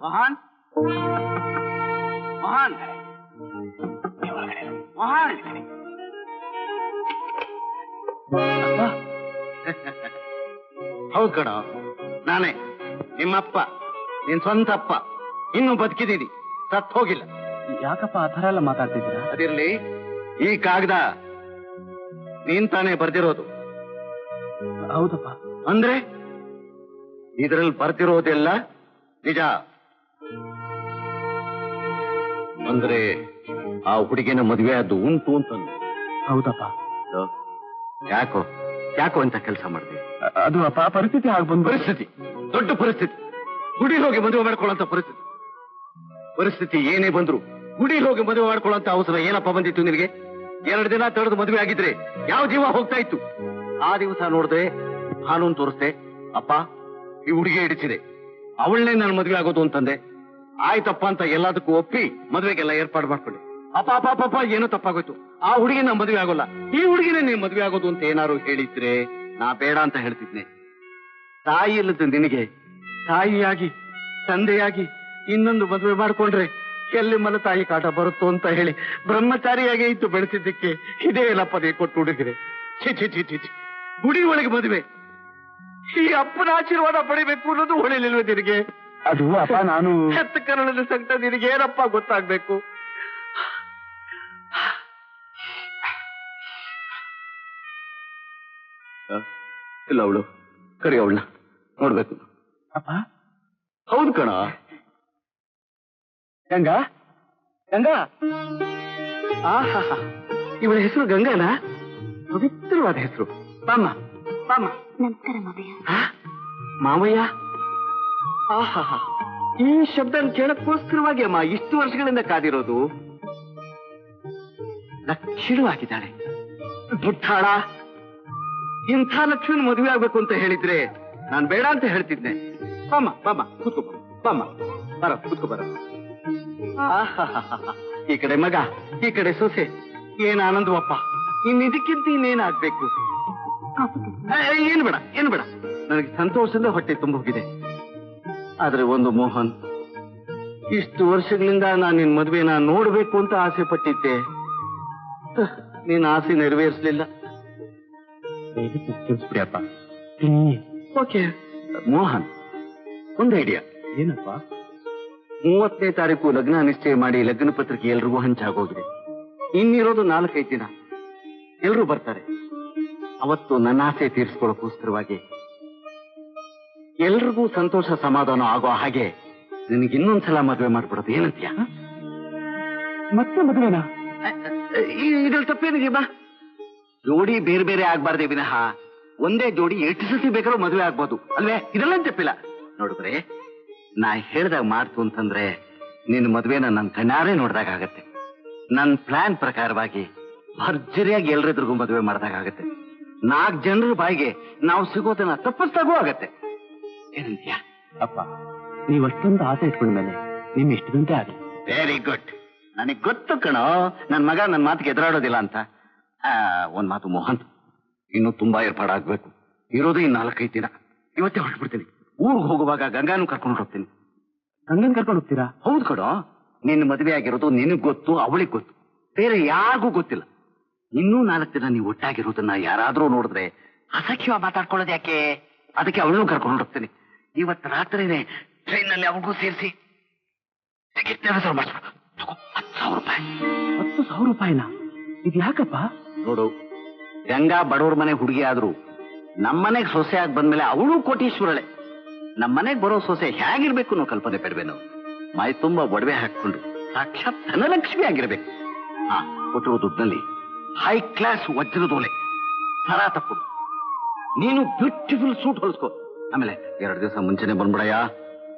ಮಹಾನ್ ಮಹಾನ್ ಮಹಾನ್ ಹೌದು ಕಣ, ನಾನೇ ನಿಮ್ಮಪ್ಪ, ನಿನ್ ಸ್ವಂತ ಅಪ್ಪ. ಇನ್ನೂ ಬದುಕಿದ್ದೀನಿ, ಸತ್ ಹೋಗಿಲ್ಲ. ಯಾಕಪ್ಪ ಆ ಥರ ಎಲ್ಲ ಮಾತಾಡ್ತಿದ್ದೀರಾ? ಅದಿರ್ಲಿ, ಈ ಕಾಗದ ನೀನ್ ತಾನೇ ಬರ್ದಿರೋದು? ಹೌದಪ್ಪ. ಅಂದ್ರೆ ಇದರಲ್ಲಿ ಬರ್ತಿರೋದೆಲ್ಲ ನಿಜ? ಅಂದ್ರೆ ಆ ಹುಡುಗಿನ ಮದುವೆ ಆದ್ದು ಉಂಟು ಅಂತಂದು? ಹೌದಪ್ಪ. ಯಾಕೋ ಯಾಕೋ ಅಂತ ಕೆಲಸ ಮಾಡಿದೆ? ಅದು ಅಪ್ಪ ಪರಿಸ್ಥಿತಿ ಆಗ ಬಂದು. ಪರಿಸ್ಥಿತಿ? ದೊಡ್ಡ ಪರಿಸ್ಥಿತಿ. ಗುಡಿ ಹೋಗಿ ಮದುವೆ ಮಾಡ್ಕೊಳ್ಳೋಂತ ಪರಿಸ್ಥಿತಿ. ಪರಿಸ್ಥಿತಿ ಏನೇ ಬಂದ್ರು ಗುಡಿ ಹೋಗಿ ಮದುವೆ ಮಾಡ್ಕೊಳ್ಳೋಂತ ಅವಸರ ಏನಪ್ಪ ಬಂದಿತ್ತು ನಿನಗೆ? 2 ದಿನ ತಡೆದು ಮದುವೆ ಆಗಿದ್ರೆ ಯಾವ ಜೀವ ಹೋಗ್ತಾ ಇತ್ತು? ಆ ದಿವಸ ನೋಡ್ದೆ, ಕಾನೂನು ತೋರಿಸ್ದೆ, ಅಪ್ಪ ಈ ಹುಡುಗಿ ಹಿಡಿಸಿದೆ, ಅವಳನ್ನೇ ನಾನು ಮದುವೆ ಆಗೋದು ಅಂತಂದೆ. ಆಯ್ತಪ್ಪ ಅಂತ ಎಲ್ಲದಕ್ಕೂ ಒಪ್ಪಿ ಮದುವೆಗೆಲ್ಲ ಏರ್ಪಾಡು ಮಾಡ್ಕೊಂಡೆ. ಅಪ್ಪ ಅಪ್ಪ ಅಪ್ಪ ಏನೋ ತಪ್ಪಾಗೋಯ್ತು. ಆ ಹುಡುಗಿ ನಾ ಮದುವೆ ಆಗೋಲ್ಲ, ಈ ಹುಡುಗಿನೇ ನೀವು ಮದುವೆ ಆಗೋದು ಅಂತ ಏನಾರು ಹೇಳಿದ್ರೆ ನಾ ಬೇಡ ಅಂತ ಹೇಳ್ತಿದ್ನೆ. ತಾಯಿ ಇಲ್ಲದ ನಿನಗೆ ತಾಯಿಯಾಗಿ ತಂದೆಯಾಗಿ ಇನ್ನೊಂದು ಮದುವೆ ಮಾಡ್ಕೊಂಡ್ರೆ ಎಲ್ಲಿ ಮನ ತಾಯಿ ಕಾಟ ಬರುತ್ತೋ ಅಂತ ಹೇಳಿ ಬ್ರಹ್ಮಚಾರಿಯಾಗಿ ಇದ್ದು ಬೆಳೆಸಿದ್ದಕ್ಕೆ ಇದೇ ಲಪ್ಪದೆ ಕೊಟ್ಟು ಹುಡುಗಿರೆ. ಛಿ ಛಿ ಛಿ ಛಿ ಛಿ, ಗುಡಿ ಒಳಗೆ ಮದುವೆ, ಈ ಅಪ್ಪನ ಆಶೀರ್ವಾದ ಪಡಿಬೇಕು ಅನ್ನೋದು ಹೊಳಿಲಿಲ್ವ ನಿನಗೆ? ಅದು ಅಪ್ಪ ನಾನು ಹೆತ್ತ ಕನ್ನಡದ ಸಂಕಟ ನಿನಗೆ ಏನಪ್ಪ ಗೊತ್ತಾಗ್ಬೇಕು? ಇಲ್ಲ, ಅವಳು ಕರಿ, ಅವಳನ್ನ ನೋಡ್ಬೇಕು. ಅಪ್ಪ. ಹೌದು ಕಣ. ಗಂಗಾ, ಗಂಗಾ. ಆಹಾ, ಇವಳ ಹೆಸರು ಗಂಗಾನ? ಪವಿತ್ರವಾದ ಹೆಸರು. ಬಾಮ್ಮ ಬಾಮ್ಮ. ನಮಸ್ಕಾರ ಮಾವಯ್ಯ. ಮಾವಯ್ಯ? ಆಹಾ, ಈ ಶಬ್ದ ಕೇಳಕ್ಕೋಸ್ಕರವಾಗಿ ಅಮ್ಮ ಇಷ್ಟು ವರ್ಷಗಳಿಂದ ಕಾದಿರೋದು. ಲಕ್ಷಣವಾಗಿದ್ದಾಳೆ, ಪುಟ್ಟಾಳ. ಇಂಥ ಲಕ್ಷ್ಮಣ ಮದುವೆ ಆಗ್ಬೇಕು ಅಂತ ಹೇಳಿದ್ರೆ ನಾನು ಬೇಡ ಅಂತ ಹೇಳ್ತಿದ್ದೆ. ಬಾಮ್ಮ ಬಾಮ್ಮ, ಕೂತ್ಕೋ ಬಾಮ್ಮ, ಬರ ಕೂತ್ಕೋ ಬರ. ಈ ಕಡೆ ಮಗ, ಈ ಕಡೆ ಸೊಸೆ, ಏನ್ ಆನಂದವಪ್ಪ. ಇದಕ್ಕಿಂತ ಇನ್ನೇನಾಗ್ಬೇಕು? ಏನು ಬೇಡ, ಏನು ಬೇಡ. ನನಗೆ ಸಂತೋಷದಿಂದ ಹೊಟ್ಟೆ ತುಂಬ ಹೋಗಿದೆ. ಆದ್ರೆ ಒಂದು ಮೋಹನ್, ಇಷ್ಟು ವರ್ಷಗಳಿಂದ ನಾನು ನಿನ್ ಮದುವೆನ ನೋಡ್ಬೇಕು ಅಂತ ಆಸೆ ಪಟ್ಟಿದ್ದೆ. ನೀನ್ ಆಸೆ ನೆರವೇರಿಸಲಿಲ್ಲ. ಅಪ್ಪ. ಓಕೆ ಮೋಹನ್, ಒಂದು ಐಡಿಯಾ. ಏನಪ್ಪ? 30ನೇ ತಾರೀಕು ಲಗ್ನ ನಿಶ್ಚಯ ಮಾಡಿ ಲಗ್ನ ಪತ್ರಿಕೆ ಎಲ್ರಿಗೂ ಹಂಚಾಗೋಗಿದೆ. ಇನ್ನಿರೋದು 4-5 ದಿನ. ಎಲ್ರೂ ಬರ್ತಾರೆ. ಅವತ್ತು ನನ್ನ ಆಸೆ ತೀರಿಸ್ಕೊಳ್ಳೋಕ್ಕೋಸ್ಕರವಾಗಿ ಎಲ್ರಿಗೂ ಸಂತೋಷ ಸಮಾಧಾನ ಆಗೋ ಹಾಗೆ ನಿನಗೆ ಇನ್ನೊಂದ್ಸಲ ಮದುವೆ ಮಾಡ್ಬಿಡೋದು ಏನಂತೀಯ? ಮತ್ತೆ ಮದುವೆನಾ? ಇದ್ರಲ್ಲಿ ತಪ್ಪೇನಿದೆ ಬಾ. ಜೋಡಿ ಬೇರೆ ಬೇರೆ ಆಗ್ಬಾರ್ದೇ ವಿನಃ ಒಂದೇ ಜೋಡಿ 8 ಸತಿ ಬೇಕಾದ್ರೂ ಮದುವೆ ಆಗ್ಬೋದು ಅಲ್ವೇ? ಇದೆಲ್ಲ ತಪ್ಪಿಲ್ಲ. ನೋಡಿದ್ರೆ ನಾ ಹೇಳ್ದಾಗ ಮಾಡ್ತು ಅಂತಂದ್ರೆ ನಿನ್ನ ಮದುವೆನ ನನ್ನ ಕಣ್ಣಾರೆ ನೋಡ್ದಾಗ ಆಗತ್ತೆ. ನನ್ನ ಪ್ಲಾನ್ ಪ್ರಕಾರವಾಗಿ ಭರ್ಜರಿಯಾಗಿ ಎಲ್ರೆದ್ರಿಗೂ ಮದುವೆ ಮಾಡ್ದಾಗ ಆಗತ್ತೆ. 4 ಜನರ ಬಾಯಿಗೆ ನಾವು ಸಿಗೋದನ್ನ ತಪ್ಪಿಸ್ದಾಗೂ ಆಗತ್ತೆ. ಏನಂತೀಯ? ಅಪ್ಪ, ನೀವು ಅಷ್ಟೊಂದು ಆಸೆ ಇಟ್ಕೊಂಡ್ಮೇಲೆ ನಿಮ್ ಎಷ್ಟು ಗಂಟೆ ಆಗಲಿ. Very good. ನನಗೆ ಗೊತ್ತು ಕಣೋ, ನನ್ನ ಮಗ ನನ್ನ ಮಾತಿಗೆ ಎದುರಾಡೋದಿಲ್ಲ ಅಂತ. ಒಂದ್ ಮಾತು ಮೋಹನ್, ಇನ್ನೂ ತುಂಬಾ ಏರ್ಪಾಡಾಗ್ಬೇಕು. ಇರೋದು ಇನ್ನು 4-5 ದಿನ. ಇವತ್ತೇ ಹೊರಟ್ಬಿಡ್ತೀನಿ. ಊರಿಗೆ ಹೋಗುವಾಗ ಗಂಗಾನು ಕರ್ಕೊಂಡು ಹೋಗ್ತೀನಿ. ಗಂಗನ್ ಕರ್ಕೊಂಡು ಹೋಗ್ತೀರಾ? ಹೌದು ಕಣೋ. ನಿನ್ನ ಮದುವೆ ಆಗಿರೋದು ನಿನಗ್ ಗೊತ್ತು, ಅವಳಿಗೆ ಗೊತ್ತು, ಬೇರೆ ಯಾರಿಗೂ ಗೊತ್ತಿಲ್ಲ. ಇನ್ನೂ 4 ದಿನ ನೀವು ಒಟ್ಟಾಗಿರೋದನ್ನ ಯಾರಾದ್ರೂ ನೋಡಿದ್ರೆ ಅಸಖ್ಯವಾಗಿ ಮಾತಾಡ್ಕೊಳ್ಳೋದು ಯಾಕೆ? ಅದಕ್ಕೆ ಅವಳನ್ನು ಕರ್ಕೊಂಡು ಹೋಗ್ತೀನಿ. ಇವತ್ತು ರಾತ್ರಿನೇ ಟ್ರೈನ್ ನಲ್ಲಿ ಅವಳಿಗೂ ಸೇರಿಸಿ ಟಿಕೆಟ್ ಮಾಡಿಸ್ಬಿಡು. 10,000 ರೂಪಾಯಿ. 10,000 ರೂಪಾಯಿನ? ಇದು ಯಾಕಪ್ಪ? ನೋಡು, ಗಂಗಾ ಬಡವ್ರ ಮನೆ ಹುಡುಗಿ ಆದ್ರು ನಮ್ಮನೆಗೆ ಸೊಸೆ ಆಗಿ ಬಂದ್ಮೇಲೆ ಅವಳು ಕೋಟೀಶ್ವರಳೆ. ನಮ್ಮನೆಗೆ ಬರೋ ಸೊಸೆ ಹೇಗಿರ್ಬೇಕು ಅನ್ನೋ ಕಲ್ಪನೆ ಬೇಡವೇನು? ಮೈ ತುಂಬಾ ಒಡವೆ ಹಾಕೊಂಡು ಸಾಕ್ಷಾತ್ ಧನಲಕ್ಷ್ಮಿ ಆಗಿರ್ಬೇಕು. ಕೊಟ್ಟಿರೋ ದುಡ್ಡಿನಲ್ಲಿ ಹೈ ಕ್ಲಾಸ್ ವಜ್ರದೋಲೆ ಸರ ತಪ್ಪು. ನೀನು ಬ್ಯೂಟಿಫುಲ್ ಸೂಟ್ ಹೊಲಿಸ್ಕೋ. ಆಮೇಲೆ 2 ದಿವಸ ಮುಂಚೆನೆ ಬಂದ್ಬಿಡಯ್ಯ.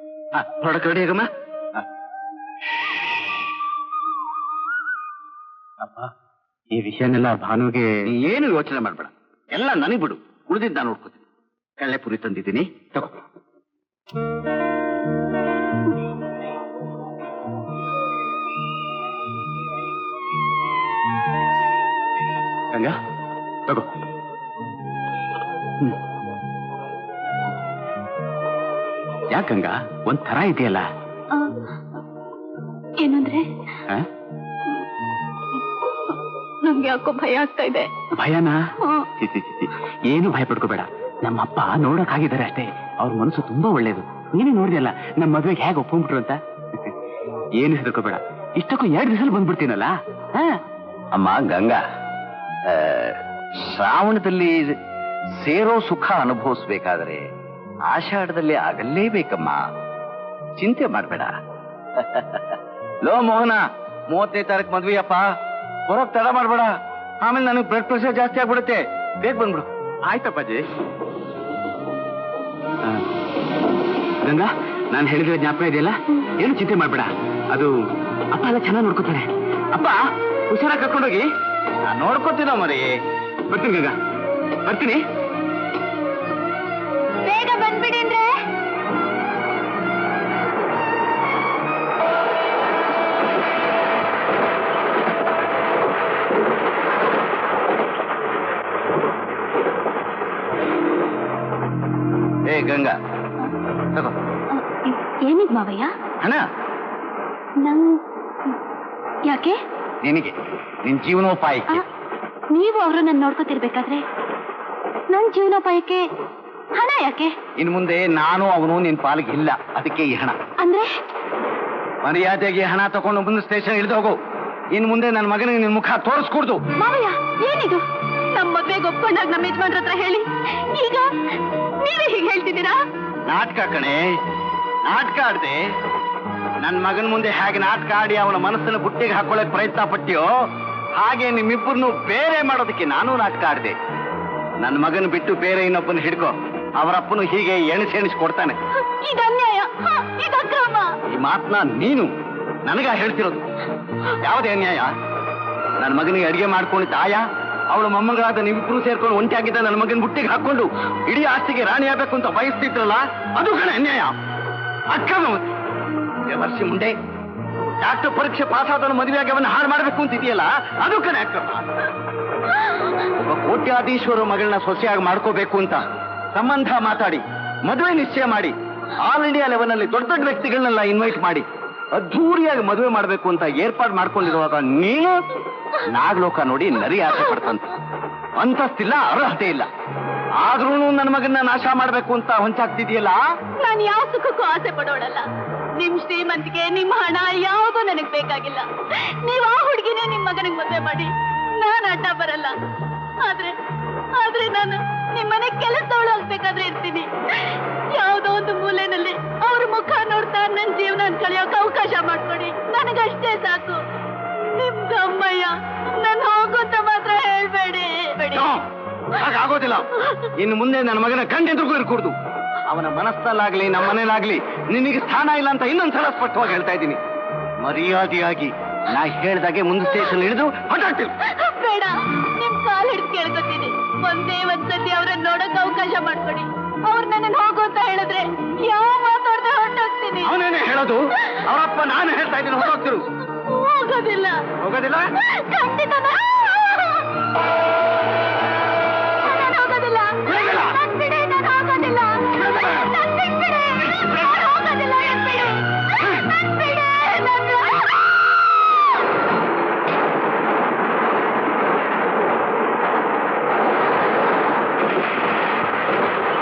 Product ready ಆಗಮ್ಮ. ಅಪ್ಪ, ಈ ವಿಷಯನೆಲ್ಲ ಭಾನುಗೆ ಏನು ಯೋಚನೆ ಮಾಡ್ಬೇಡ, ಎಲ್ಲ ನನಗ್ ಬಿಡು. ಉಳಿದಿದ್ದು ನಾನು ನೋಡ್ಕೋತೀನಿ. ಕಳ್ಳೆಪುರಿ ತಂದಿದ್ದೀನಿ, ತಗೋ. ಗಂಗಾ, ತಗೋ. ಯಾಕಂಗ ಒಂಥರ ಇದೆಯಲ್ಲ? ಏನಂದ್ರೆ ನಂಗೆ ಯಾಕೋ ಭಯ ಆಗ್ತಾ ಇದೆ. ಭಯನಾ? ಏನು ಭಯ ಪಡ್ಕೋಬೇಡ. ನಮ್ಮಪ್ಪ ನೋಡಕ್ಕಾಗಿದ್ದಾರೆ ಅಷ್ಟೇ. ಅವ್ರ ಮನಸ್ಸು ತುಂಬಾ ಒಳ್ಳೇದು. ನೀನೇ ನೋಡಿದೆಯಲ್ಲ ನಮ್ಮ ಮದ್ವೆಗೆ ಹೇಗೆ ಒಪ್ಕೊಂಡ್ಬಿಟ್ರು ಅಂತ. ಏನು ಹೆದರ್ಕೋಬೇಡ. ಇಷ್ಟಕ್ಕೂ 2 ದಿವಸ ಬಂದ್ಬಿಡ್ತೀನಲ್ಲ. ಅಮ್ಮ ಗಂಗಾ, ಶ್ರಾವಣದಲ್ಲಿ ಸೇರೋ ಸುಖ ಅನುಭವಿಸ್ಬೇಕಾದ್ರೆ ಆಷಾಢದಲ್ಲಿ ಆಗಲೇಬೇಕಮ್ಮ. ಚಿಂತೆ ಮಾಡ್ಬೇಡ. ಲೋ ಮೋಹನ, 35 ತಾರೀಕು ಮದ್ವೆಯಪ್ಪ. ಹೊರಗ್ ತಡ ಮಾಡ್ಬೇಡ, ಆಮೇಲೆ ನನಗೆ ಬ್ಲಡ್ ಪ್ರೆಷರ್ ಜಾಸ್ತಿ ಆಗ್ಬಿಡುತ್ತೆ. ಬೇಗ ಬಂದ್ಬಿಡು. ಆಯ್ತಪ್ಪಾಜಿ. ಗಂಗಾ, ನಾನು ಹೇಳಿದ್ರೆ ಜ್ಞಾಪಕ ಇದೆಯಲ್ಲ, ಏನು ಚಿಂತೆ ಮಾಡ್ಬೇಡ. ಅದು ಅಪ್ಪ ಎಲ್ಲ ಚೆನ್ನಾಗಿ ನೋಡ್ಕೋತಾರೆ. ಅಪ್ಪ ಹುಷಾರಾಗಿ ಕರ್ಕೊಂಡೋಗಿ. ನಾನು ನೋಡ್ಕೋತೀನೋ ಮರಿ. ಬರ್ತೀನಿ ಗಂಗಾ, ಬರ್ತೀನಿ. ಬೇಗ ಬಂದ್ಬಿಡಿ ಅಂದ್ರೆ. ಏ ಗಂಗಾ, ತಗೋ. ಏನಿದ್ ಮಾವಯ್ಯ? ಹಣ ಯಾಕೆ? ನಿನಗೆ, ನಿನ್ ಜೀವನೋಪಾಯಕ್ಕೆ. ನೀವು ಅವ್ರನ್ನ ನೋಡ್ಕೋತಿರ್ಬೇಕಾದ್ರೆ ನನ್ ಜೀವನೋಪಾಯಕ್ಕೆ ಹಣ ಯಾಕೆ? ಇನ್ ಮುಂದೆ ನಾನು ಅವನು ನಿನ್ ಪಾಲಿಗೆ ಇಲ್ಲ, ಅದಕ್ಕೆ ಈ ಹಣ. ಅಂದ್ರೆ ಮರ್ಯಾದೆಗೆ ಹಣ ತಗೊಂಡು ಮುಂದೆ ಸ್ಟೇಷನ್ ಇಳಿದೋಗು. ಇನ್ ಮುಂದೆ ನನ್ನ ಮಗನಿಗೆ ನಿನ್ ಮುಖ ತೋರಿಸ್ಕೊಡ್ದು. ಮಾವಯ್ಯ, ಏನಿದು? ನಮ್ಮ ಮದ್ವೆಗೆ ಒಪ್ಕೊಂಡಾಗ ನಮ್ಮ ಯಜಮಾನ್ರ ಹತ್ರ ಹೇಳಿ, ಈಗ ನೀವೇ ಹೀಗೆ ಹೇಳ್ತಿದ್ದೀರಾ? ನಾಟಕ ಕಣೆ, ನಾಟಕ ಆಡ್ದೆ. ನನ್ ಮಗನ ಮುಂದೆ ಹೇಗೆ ನಾಟಕ ಆಡಿ ಅವನ ಮನಸ್ಸನ್ನು ಬುಟ್ಟಿಗೆ ಹಾಕೊಳ್ಳಕ್ ಪ್ರಯತ್ನ ಪಟ್ಟಿಯೋ, ಹಾಗೆ ನಿಮ್ಮಿಬ್ಬರನ್ನು ಬೇರೆ ಮಾಡೋದಕ್ಕೆ ನಾನು ನಾಟಕ ಆಡ್ದೆ. ನನ್ನ ಮಗನ ಬಿಟ್ಟು ಬೇರೆ ಇನ್ನೊಬ್ಬನ ಹಿಡ್ಕೊ. ಅವರಪ್ಪನು ಹೀಗೆ ಎಣಿಸಿ ಕೊಡ್ತಾನೆ. ಇದು ಅನ್ಯಾಯ, ಇದು ಅಕ್ರಮ. ಈ ಮಾತನ್ನ ನೀನು ನನಗ ಹೇಳ್ತಿರೋದು? ಯಾವುದೇ ಅನ್ಯಾಯ? ನನ್ನ ಮಗನಿಗೆ ಅಡಿಗೆ ಮಾಡ್ಕೊಂಡು ತಾಯ, ಅವಳ ಮೊಮ್ಮಗಳಾದ ನೀವಿಬ್ರು ಸೇರ್ಕೊಂಡು ಒಂಟಿಯಾಗಿದ್ದ ನನ್ನ ಮಗನ ಬುಟ್ಟಿಗೆ ಹಾಕೊಂಡು ಇಡೀ ಆಸ್ತಿಗೆ ರಾಣಿ ಆಗ್ಬೇಕು ಅಂತ ಬಯಸ್ತಿದ್ರಲ್ಲ, ಅದು ಕಣ ಅನ್ಯಾಯ, ಅಕ್ರಮ. ವರ್ಷ ಮುಂದೆ ಡಾಕ್ಟರ್ ಪರೀಕ್ಷೆ ಪಾಸ್ ಆದವನು ಮದುವೆಯಾಗಿ ಅವನ್ನ ಹಾಳು ಮಾಡ್ಬೇಕು ಅಂತಿದೆಯಲ್ಲ, ಅದು ಕಣ ಅಕ್ರಮ. ಒಬ್ಬ ಕೋಟ್ಯಾಧೀಶ್ವರ ಮಗಳನ್ನ ಸೊಸೆಯಾಗಿ ಮಾಡ್ಕೋಬೇಕು ಅಂತ ಸಂಬಂಧ ಮಾತಾಡಿ ಮದುವೆ ನಿಶ್ಚಯ ಮಾಡಿ ಆಲ್ ಇಂಡಿಯಾ ಲೆವೆಲ್ ನಲ್ಲಿ ದೊಡ್ಡ ದೊಡ್ಡ ವ್ಯಕ್ತಿಗಳನ್ನೆಲ್ಲ ಇನ್ವೈಟ್ ಮಾಡಿ ಅದ್ಧೂರಿಯಾಗಿ ಮದುವೆ ಮಾಡ್ಬೇಕು ಅಂತ ಏರ್ಪಾಡು ಮಾಡ್ಕೊಂಡಿರುವಾಗ ನೀನು ನಾಗಲೋಕ ನೋಡಿ ನರಿ ಆಸೆ ಪಡ್ತಂತ. ಅಂತಸ್ತಿಲ್ಲ, ಅರ್ಹತೆ ಇಲ್ಲ, ಆದ್ರೂ ನನ್ನ ಮಗನ್ನ ನಾಶ ಮಾಡ್ಬೇಕು ಅಂತ ಹೊಂಚಾಗ್ತಿದೆಯಲ್ಲ. ನಾನು ಯಾವ ಸುಖಕ್ಕೂ ಆಸೆ ಪಡೋಳಲ್ಲ. ನಿಮ್ ಶ್ರೀಮಂತಿಗೆ, ನಿಮ್ಮ ಹಣ ಯಾವುದೂ ನನಗ್ ಬೇಕಾಗಿಲ್ಲ. ನೀವ್ ಆ ಹುಡುಗಿನೇ ನಿಮ್ ಮಗನಿಗೆ ಮದುವೆ ಮಾಡಿ, ನಾನು ಅಡ್ಡ ಬರಲ್ಲ. ಆದ್ರೆ ನಾನು ನಿಮ್ಮನೆ ಕೆಲಸದವಳು ಆಗ್ಬೇಕಾದ್ರೆ ಇರ್ತೀನಿ. ಯಾವುದೋ ಒಂದು ಮೂಲೆಯಲ್ಲಿ ಅವ್ರ ಮುಖ ನೋಡ್ತಾ ನನ್ನ ಜೀವನ ಕಳೆಯೋಕೆ ಅವಕಾಶ ಮಾಡ್ಕೊಡಿ, ನನಗಷ್ಟೇ ಸಾಕು. ನಿಮ್ದು ಅಮ್ಮಯ್ಯ, ನಾನು ಹೋಗುತ್ತ ಮಾತ್ರ ಹೇಳ್ಬೇಡಿ. ಹಾಗಾಗೋದಿಲ್ಲ. ಇನ್ನು ಮುಂದೆ ನನ್ನ ಮಗನ ಗಂಡೆಂದ್ರಿಗೂ ಇರ್ಕೂಡ್ದು. ಅವನ ಮನಸ್ಸಲ್ಲಾಗ್ಲಿ ನಮ್ಮ ಮನೇಲಾಗ್ಲಿ ನಿನಗೆ ಸ್ಥಾನ ಇಲ್ಲ ಅಂತ ಇನ್ನೊಂದ್ಸಲ ಸ್ಪಷ್ಟವಾಗಿ ಹೇಳ್ತಾ ಇದ್ದೀನಿ. ಮರ್ಯಾದೆಯಾಗಿ ನಾ ಹೇಳ್ದಾಗೆ ಮುಂದೆ ಸ್ಟೇಷನ್ ಹಿಡಿದು ಹೊರಟಾಗ್ತೀನಿ. ಬೇಡ, ನಿಮ್ ಕಾಲ್ ಹಿಡಿದು ಕೇಳ್ಕೊತೀನಿ. ಒಂದೇ ಒಂದ್ಸತಿ ಅವ್ರನ್ನ ನೋಡಕ್ ಅವಕಾಶ ಮಾಡ್ಕೊಡಿ. ಅವ್ರು ನನ್ನ ಹೋಗು ಅಂತ ಹೇಳಿದ್ರೆ ಯಾವ ಮಾತಾಡ್ದೆ ಹೊರಟೋಗ್ತೀನಿ. ಅವನೇನೆ ಹೇಳೋದು? ಅವರಪ್ಪ ನಾನು ಹೇಳ್ತಾ ಇದ್ದೀನಿ, ಹೊರಟೋಗ್ತಿರು. ಹೋಗೋದಿಲ್ಲ. ಹೋಗೋದಿಲ್ಲ? ಖಂಡಿತ.